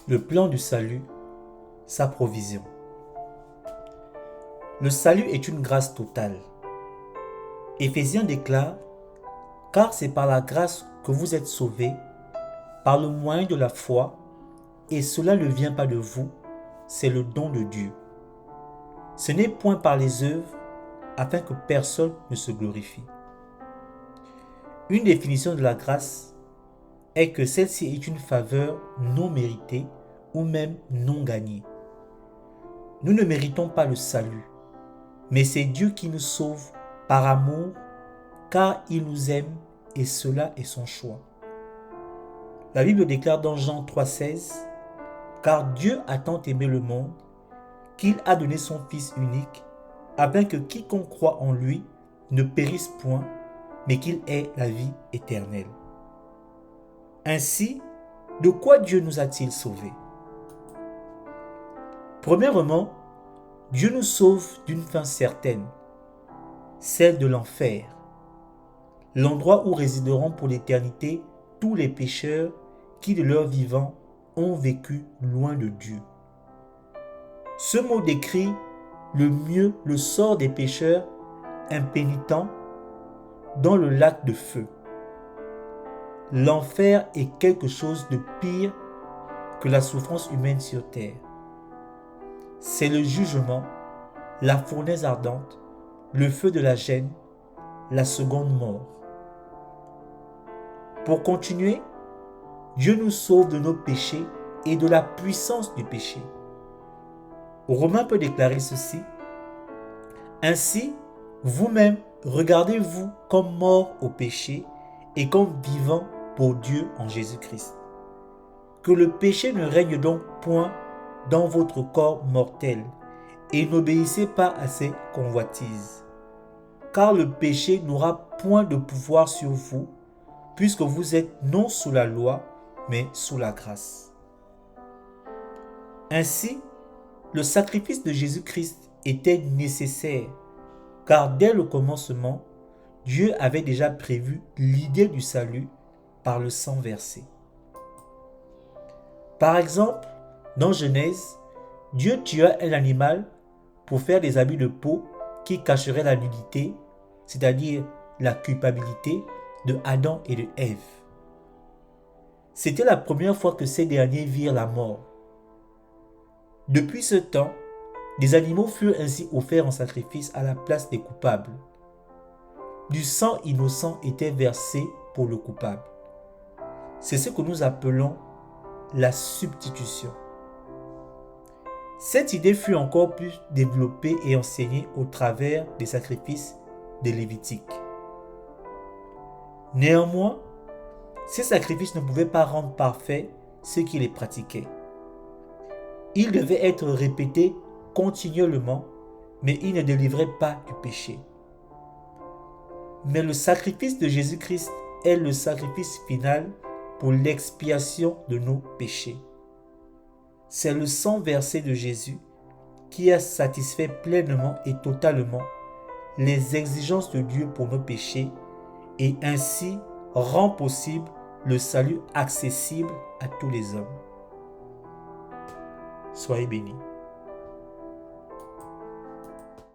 Le plan du salut, sa provision. Le salut est une grâce totale. Éphésiens déclare, « Car c'est par la grâce que vous êtes sauvés, par le moyen de la foi, et cela ne vient pas de vous, c'est le don de Dieu. Ce n'est point par les œuvres, afin que personne ne se glorifie. » Une définition de la grâce est que celle-ci est une faveur non méritée ou même non gagnée. Nous ne méritons pas le salut, mais c'est Dieu qui nous sauve par amour, car il nous aime et cela est son choix. La Bible déclare dans Jean 3,16, « Car Dieu a tant aimé le monde qu'il a donné son Fils unique, afin que quiconque croit en lui ne périsse point, mais qu'il ait la vie éternelle. » Ainsi, de quoi Dieu nous a-t-il sauvés? Premièrement, Dieu nous sauve d'une fin certaine, celle de l'enfer, l'endroit où résideront pour l'éternité tous les pécheurs qui de leur vivant ont vécu loin de Dieu. Ce mot décrit le mieux le sort des pécheurs impénitents dans le lac de feu. L'enfer est quelque chose de pire que la souffrance humaine sur terre. C'est le jugement, la fournaise ardente, le feu de la gêne, la seconde mort. Pour continuer, Dieu nous sauve de nos péchés et de la puissance du péché. Romain peut déclarer ceci, « Ainsi, vous-même, regardez-vous comme morts au péché et comme vivants pour Dieu en Jésus-Christ. Que le péché ne règne donc point dans votre corps mortel et n'obéissez pas à ses convoitises. Car le péché n'aura point de pouvoir sur vous, puisque vous êtes non sous la loi, mais sous la grâce. » Ainsi, le sacrifice de Jésus-Christ était nécessaire, car dès le commencement, Dieu avait déjà prévu l'idée du salut par le sang versé. Par exemple, dans Genèse, Dieu tua un animal pour faire des habits de peau qui cacheraient la nudité, c'est-à-dire la culpabilité de Adam et de Ève. C'était la première fois que ces derniers virent la mort. Depuis ce temps, des animaux furent ainsi offerts en sacrifice à la place des coupables. Du sang innocent était versé pour le coupable. C'est ce que nous appelons la substitution. Cette idée fut encore plus développée et enseignée au travers des sacrifices des Lévitiques. Néanmoins, ces sacrifices ne pouvaient pas rendre parfaits ceux qui les pratiquaient. Ils devaient être répétés continuellement, mais ils ne délivraient pas du péché. Mais le sacrifice de Jésus-Christ est le sacrifice final pour l'expiation de nos péchés. C'est le sang versé de Jésus qui a satisfait pleinement et totalement les exigences de Dieu pour nos péchés et ainsi rend possible le salut accessible à tous les hommes. Soyez bénis.